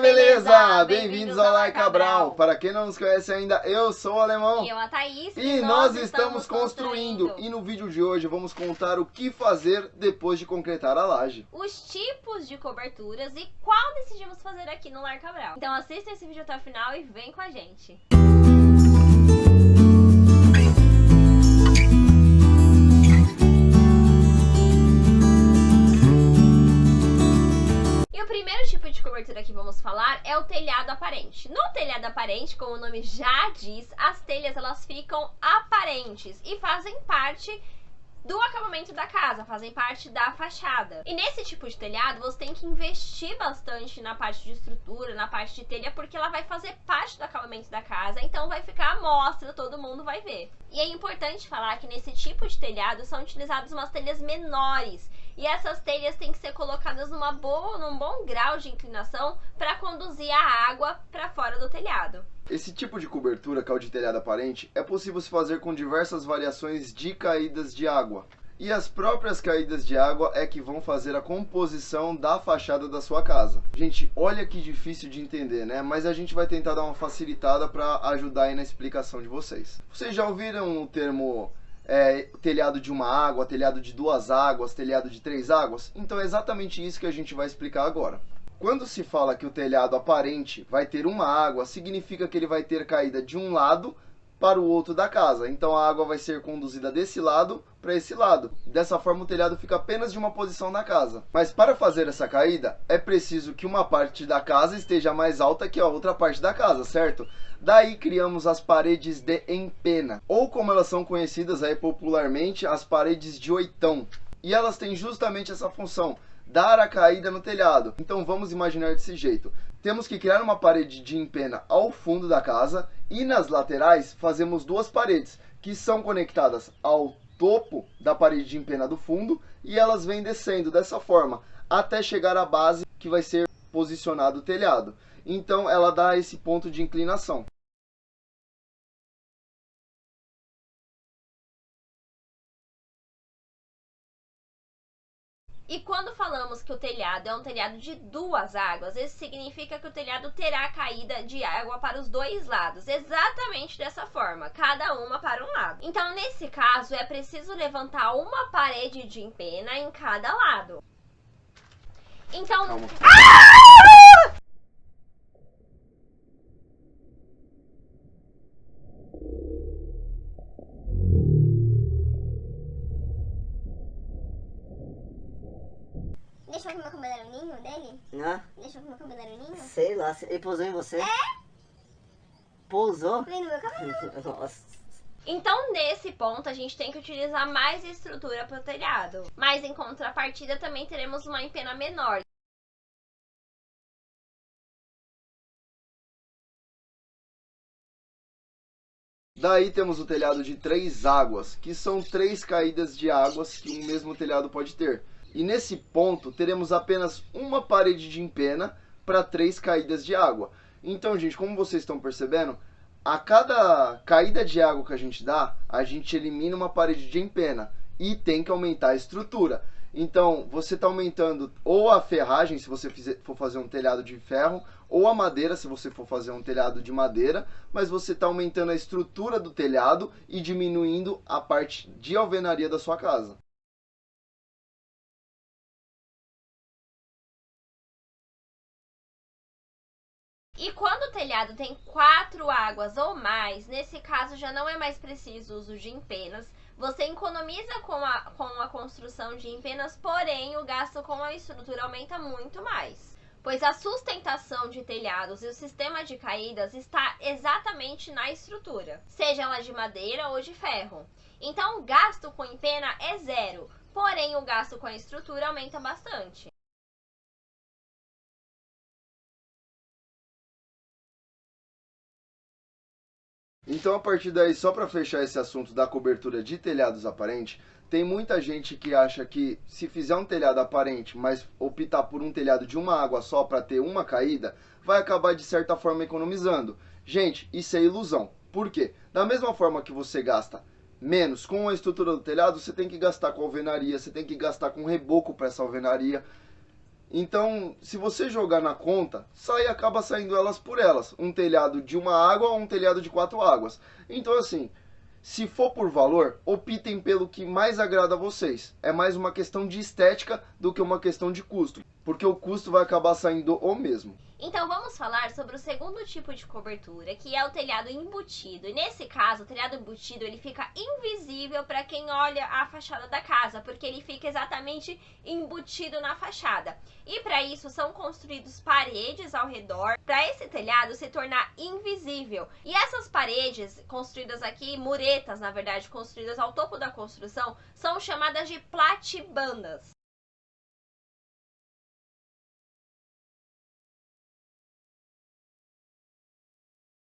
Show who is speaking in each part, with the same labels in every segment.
Speaker 1: beleza? Bem-vindos ao Like Cabral. Para quem não nos conhece ainda, eu sou o Alemão.
Speaker 2: E eu, a Thaís.
Speaker 1: E nós estamos construindo. E no vídeo de hoje vamos contar o que fazer depois de concretar a laje.
Speaker 2: Os tipos de coberturas e qual decidimos fazer aqui no Like Cabral. Então assista esse vídeo até o final e vem com a gente. O primeiro tipo de cobertura que vamos falar é o telhado aparente. No telhado aparente, como o nome já diz, as telhas elas ficam aparentes e fazem parte do acabamento da casa, fazem parte da fachada. E nesse tipo de telhado, você tem que investir bastante na parte de estrutura, na parte de telha, porque ela vai fazer parte do acabamento da casa, então vai ficar à mostra, todo mundo vai ver. E é importante falar que nesse tipo de telhado são utilizadas umas telhas menores, e essas telhas têm que ser colocadas num bom grau de inclinação para conduzir a água para fora do telhado.
Speaker 1: Esse tipo de cobertura, que é o de telhado aparente, é possível se fazer com diversas variações de caídas de água. E as próprias caídas de água é que vão fazer a composição da fachada da sua casa. Gente, olha que difícil de entender, né? Mas a gente vai tentar dar uma facilitada para ajudar aí na explicação de vocês. Vocês já ouviram o termo telhado de uma água, telhado de duas águas, telhado de três águas? Então é exatamente isso que a gente vai explicar agora. Quando se fala que o telhado aparente vai ter uma água, significa que ele vai ter caída de um lado para o outro da casa. Então a água vai ser conduzida desse lado para esse lado. Dessa forma o telhado fica apenas de uma posição na casa. Mas para fazer essa caída, é preciso que uma parte da casa esteja mais alta que a outra parte da casa, certo? Daí criamos as paredes de empena, ou como elas são conhecidas aí popularmente, as paredes de oitão. E elas têm justamente essa função, dar a caída no telhado. Então vamos imaginar desse jeito. Temos que criar uma parede de empena ao fundo da casa e nas laterais fazemos duas paredes que são conectadas ao topo da parede de empena do fundo e elas vêm descendo dessa forma até chegar à base que vai ser posicionado o telhado. Então ela dá esse ponto de inclinação.
Speaker 2: E quando falamos que o telhado é um telhado de duas águas, isso significa que o telhado terá caída de água para os dois lados, exatamente dessa forma, cada uma para um lado. Então, nesse caso, é preciso levantar uma parede de empena em cada lado. Então...
Speaker 1: Calma.
Speaker 3: Deixou que meu cabelo era o ninho dele?
Speaker 4: Hã?
Speaker 3: Deixou que meu cabelo era o ninho?
Speaker 4: Sei lá, ele pousou em você? É? Pousou?
Speaker 3: Vem no meu cabelo.
Speaker 4: Nossa.
Speaker 2: Então, nesse ponto, a gente tem que utilizar mais estrutura para o telhado. Mas, em contrapartida, também teremos uma empena menor.
Speaker 1: Daí temos o telhado de três águas, que são três caídas de águas que um mesmo telhado pode ter. E nesse ponto teremos apenas uma parede de empena para três caídas de água. Então, gente, como vocês estão percebendo, a cada caída de água que a gente dá, a gente elimina uma parede de empena e tem que aumentar a estrutura. Então, você está aumentando ou a ferragem, se você for fazer um telhado de ferro, ou a madeira, se você for fazer um telhado de madeira, mas você está aumentando a estrutura do telhado e diminuindo a parte de alvenaria da sua casa.
Speaker 2: E quando o telhado tem 4 águas ou mais, nesse caso já não é mais preciso o uso de empenas. Você economiza com a construção de empenas, porém o gasto com a estrutura aumenta muito mais. Pois a sustentação de telhados e o sistema de caídas está exatamente na estrutura, seja ela de madeira ou de ferro. Então o gasto com empena é zero, porém o gasto com a estrutura aumenta bastante.
Speaker 1: Então, a partir daí, só para fechar esse assunto da cobertura de telhados aparente, tem muita gente que acha que se fizer um telhado aparente, mas optar por um telhado de uma água só para ter uma caída, vai acabar de certa forma economizando. Gente, isso é ilusão. Por quê? Da mesma forma que você gasta menos com a estrutura do telhado, você tem que gastar com alvenaria, você tem que gastar com reboco para essa alvenaria. Então, se você jogar na conta, acaba saindo elas por elas. Um telhado de uma água ou um telhado de 4 águas. Então, assim, se for por valor, optem pelo que mais agrada a vocês. É mais uma questão de estética do que uma questão de custo, porque o custo vai acabar saindo o mesmo.
Speaker 2: Então vamos falar sobre o segundo tipo de cobertura, que é o telhado embutido. E nesse caso, o telhado embutido ele fica invisível para quem olha a fachada da casa, porque ele fica exatamente embutido na fachada. E para isso são construídos paredes ao redor, para esse telhado se tornar invisível. E essas paredes construídas aqui, muretas na verdade, construídas ao topo da construção, são chamadas de platibandas.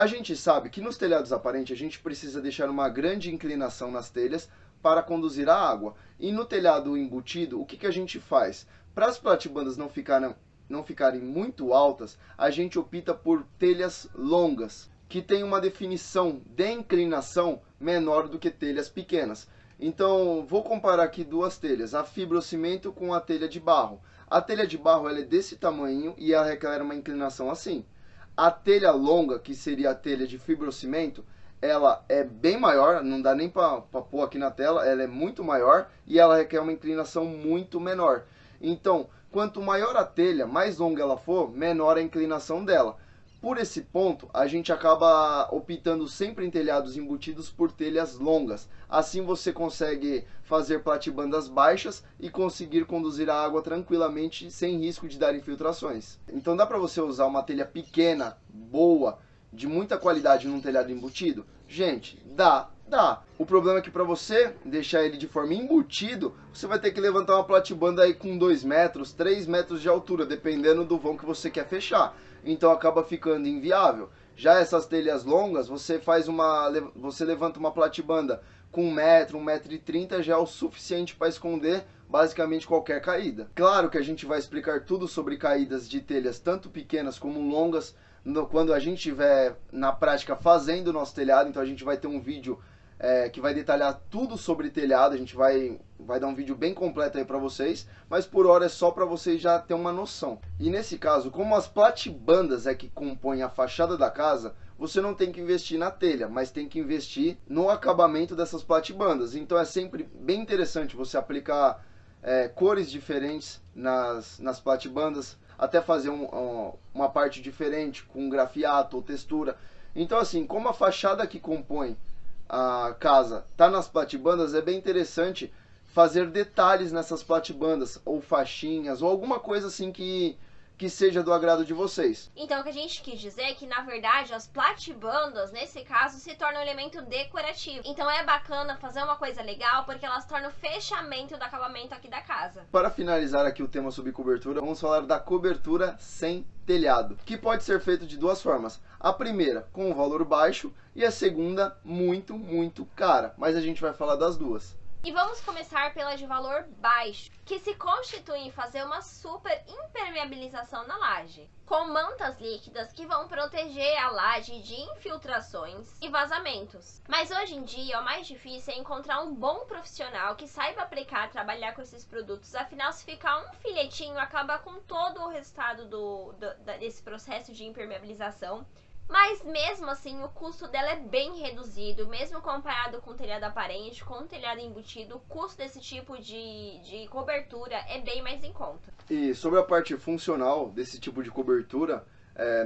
Speaker 1: A gente sabe que nos telhados aparentes a gente precisa deixar uma grande inclinação nas telhas para conduzir a água. E no telhado embutido, o que a gente faz? Para as platibandas não ficarem muito altas, a gente opta por telhas longas, que tem uma definição de inclinação menor do que telhas pequenas. Então, vou comparar aqui duas telhas, a fibrocimento com a telha de barro. A telha de barro ela é desse tamanho e ela requer uma inclinação assim. A telha longa, que seria a telha de fibrocimento, ela é bem maior, não dá nem para pôr aqui na tela, ela é muito maior e ela requer uma inclinação muito menor. Então, quanto maior a telha, mais longa ela for, menor a inclinação dela. Por esse ponto, a gente acaba optando sempre em telhados embutidos por telhas longas. Assim você consegue fazer platibandas baixas e conseguir conduzir a água tranquilamente sem risco de dar infiltrações. Então dá para você usar uma telha pequena, boa, de muita qualidade num telhado embutido? Gente, dá. O problema é que para você deixar ele de forma embutido, você vai ter que levantar uma platibanda aí com 2 metros, 3 metros de altura, dependendo do vão que você quer fechar. Então acaba ficando inviável. Já essas telhas longas, você levanta uma platibanda com 1 metro, 1,30 m, já é o suficiente para esconder basicamente qualquer caída. Claro que a gente vai explicar tudo sobre caídas de telhas, tanto pequenas como longas, quando a gente estiver na prática fazendo o nosso telhado. Então a gente vai ter um vídeo que vai detalhar tudo sobre telhado. A gente vai dar um vídeo bem completo aí para vocês, mas por hora é só para vocês já ter uma noção. E nesse caso, como as platibandas é que compõem a fachada da casa, você não tem que investir na telha, mas tem que investir no acabamento dessas platibandas. Então é sempre bem interessante você aplicar cores diferentes nas platibandas, até fazer uma parte diferente com grafiato ou textura. Então assim, como a fachada que compõe a casa tá nas platibandas, é bem interessante fazer detalhes nessas platibandas, ou faixinhas, ou alguma coisa assim que seja do agrado de vocês.
Speaker 2: Então o que a gente quis dizer é que na verdade as platibandas nesse caso se tornam um elemento decorativo. Então é bacana fazer uma coisa legal porque elas tornam o fechamento do acabamento aqui da casa.
Speaker 1: Para finalizar aqui o tema sobre cobertura, vamos falar da cobertura sem telhado, que pode ser feito de duas formas. A primeira com um valor baixo e a segunda muito cara, mas a gente vai falar das duas.
Speaker 2: E vamos começar pela de valor baixo, que se constitui em fazer uma super impermeabilização na laje, com mantas líquidas que vão proteger a laje de infiltrações e vazamentos. Mas hoje em dia o mais difícil é encontrar um bom profissional que saiba aplicar, trabalhar com esses produtos. Afinal, se ficar um filhetinho, acaba com todo o resultado desse processo de impermeabilização. Mas mesmo assim o custo dela é bem reduzido, mesmo comparado com o telhado aparente, com o telhado embutido, o custo desse tipo de cobertura é bem mais em conta.
Speaker 1: E sobre a parte funcional desse tipo de cobertura,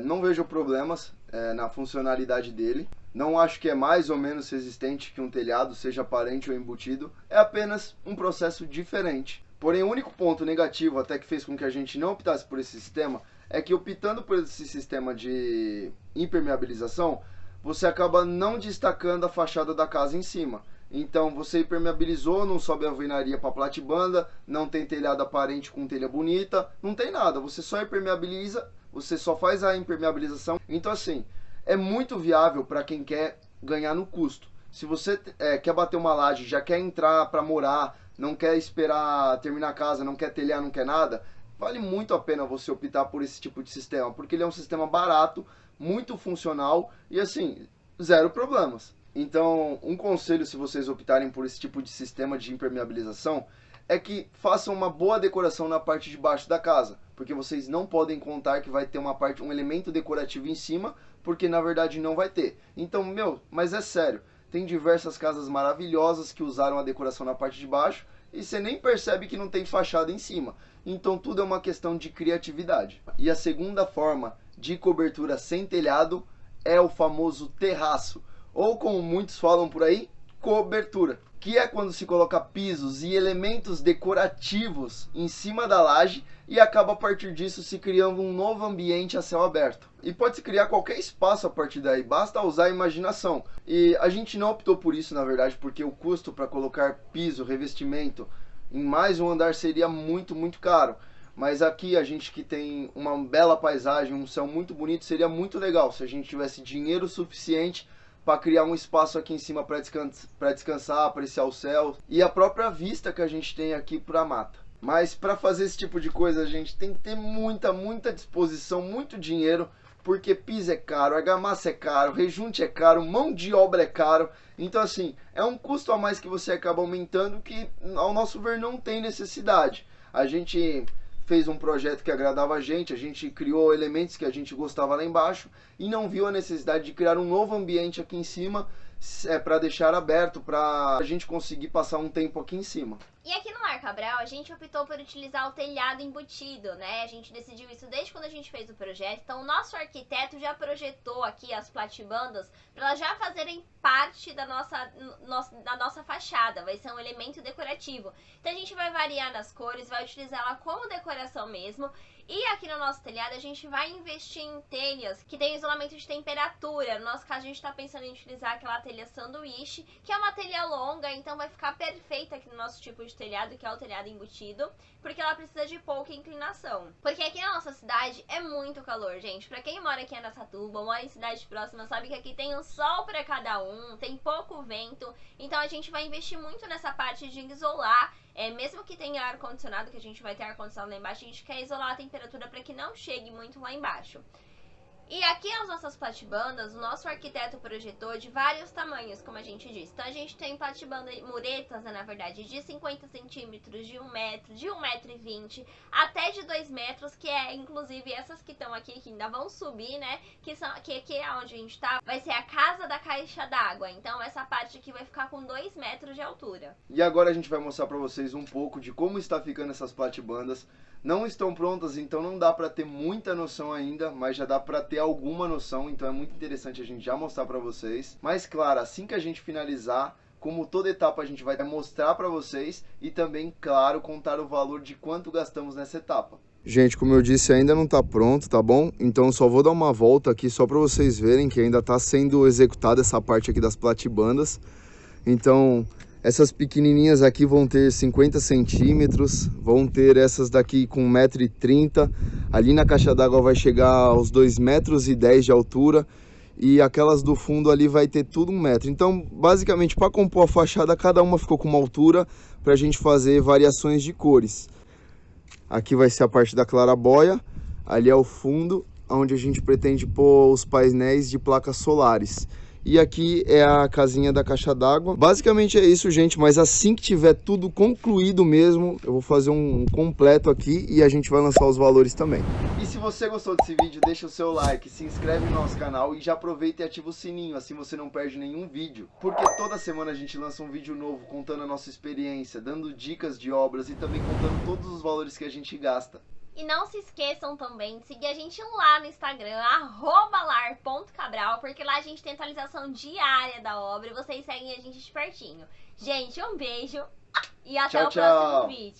Speaker 1: não vejo problemas na funcionalidade dele. Não acho que é mais ou menos resistente que um telhado, seja aparente ou embutido. É apenas um processo diferente. Porém, o único ponto negativo até que fez com que a gente não optasse por esse sistema é que, optando por esse sistema de impermeabilização, você acaba não destacando a fachada da casa em cima. Então você impermeabilizou, não sobe a alvenaria para platibanda, não tem telhado aparente com telha bonita, não tem nada, você só impermeabiliza, você só faz a impermeabilização. Então assim, é muito viável para quem quer ganhar no custo. Se você quer bater uma laje, já quer entrar para morar, não quer esperar terminar a casa, não quer telhar, não quer nada, vale muito a pena você optar por esse tipo de sistema, porque ele é um sistema barato, muito funcional e assim, zero problemas. Então, um conselho, se vocês optarem por esse tipo de sistema de impermeabilização, é que façam uma boa decoração na parte de baixo da casa, porque vocês não podem contar que vai ter um elemento decorativo em cima, porque na verdade não vai ter. Então, mas é sério, tem diversas casas maravilhosas que usaram a decoração na parte de baixo e você nem percebe que não tem fachada em cima. Então tudo é uma questão de criatividade. E a segunda forma de cobertura sem telhado é o famoso terraço, ou como muitos falam por aí, cobertura, que é quando se coloca pisos e elementos decorativos em cima da laje e acaba a partir disso se criando um novo ambiente a céu aberto. E pode se criar qualquer espaço a partir daí, basta usar a imaginação. E a gente não optou por isso, na verdade, porque o custo para colocar piso, revestimento em mais um andar seria muito, muito caro. Mas aqui a gente que tem uma bela paisagem, um céu muito bonito, seria muito legal se a gente tivesse dinheiro suficiente para criar um espaço aqui em cima para descansar, apreciar o céu e a própria vista que a gente tem aqui para a mata. Mas para fazer esse tipo de coisa a gente tem que ter muita disposição, muito dinheiro, porque piso é caro, argamassa é caro, rejunte é caro, mão de obra é caro. Então assim, é um custo a mais que você acaba aumentando que ao nosso ver não tem necessidade. A gente fez um projeto que agradava a gente criou elementos que a gente gostava lá embaixo e não viu a necessidade de criar um novo ambiente aqui em cima para deixar aberto, para a gente conseguir passar um tempo aqui em cima.
Speaker 2: E aqui no Lar Cabral a gente optou por utilizar o telhado embutido, né? A gente decidiu isso desde quando a gente fez o projeto. Então o nosso arquiteto já projetou aqui as platibandas para elas já fazerem parte da nossa fachada. Vai ser um elemento decorativo. Então a gente vai variar nas cores, vai utilizar ela como decoração mesmo. E aqui no nosso telhado a gente vai investir em telhas que tem isolamento de temperatura. No nosso caso a gente está pensando em utilizar aquela telha sanduíche, que é uma telha longa, então vai ficar perfeita aqui no nosso tipo de telhado, que é o telhado embutido, porque ela precisa de pouca inclinação. Porque aqui na nossa cidade é muito calor, gente. Pra quem mora aqui em Araçatuba, mora em cidade próxima, sabe que aqui tem um sol pra cada um, tem pouco vento. Então a gente vai investir muito nessa parte de isolar. Mesmo que tenha ar-condicionado, que a gente vai ter ar-condicionado lá embaixo, a gente quer isolar a temperatura para que não chegue muito lá embaixo. E aqui as nossas platibandas, o nosso arquiteto projetou de vários tamanhos, como a gente disse. Então a gente tem platibanda, muretas, né, na verdade, de 50 centímetros, de 1 metro, de 1,20 m, até de 2 metros, que é inclusive essas que estão aqui, que ainda vão subir, né, que aqui é onde a gente tá, vai ser a casa da caixa d'água. Então essa parte aqui vai ficar com 2 metros de altura.
Speaker 1: E agora a gente vai mostrar para vocês um pouco de como está ficando essas platibandas. Não estão prontas, então não dá para ter muita noção ainda, mas já dá para ter alguma noção, então é muito interessante a gente já mostrar para vocês. Mas claro, assim que a gente finalizar, como toda etapa a gente vai mostrar para vocês e também, claro, contar o valor de quanto gastamos nessa etapa. Gente, como eu disse, ainda não está pronto, tá bom? Então só vou dar uma volta aqui só para vocês verem que ainda está sendo executada essa parte aqui das platibandas. Então essas pequenininhas aqui vão ter 50 centímetros, vão ter essas daqui com 1,30 m. Ali na caixa d'água vai chegar aos 2,10 m de altura. E aquelas do fundo ali vai ter tudo 1 metro. Então, basicamente, para compor a fachada, cada uma ficou com uma altura para a gente fazer variações de cores. Aqui vai ser a parte da clarabóia, ali é o fundo, onde a gente pretende pôr os painéis de placas solares. E aqui é a casinha da caixa d'água. Basicamente é isso, gente, mas assim que tiver tudo concluído mesmo, eu vou fazer um completo aqui e a gente vai lançar os valores também. E se você gostou desse vídeo, deixa o seu like, se inscreve no nosso canal e já aproveita e ativa o sininho, assim você não perde nenhum vídeo. Porque toda semana a gente lança um vídeo novo contando a nossa experiência, dando dicas de obras e também contando todos os valores que a gente gasta.
Speaker 2: E não se esqueçam também de seguir a gente lá no Instagram, @lar.cabral, porque lá a gente tem atualização diária da obra e vocês seguem a gente de pertinho. Gente, um beijo e até o próximo vídeo.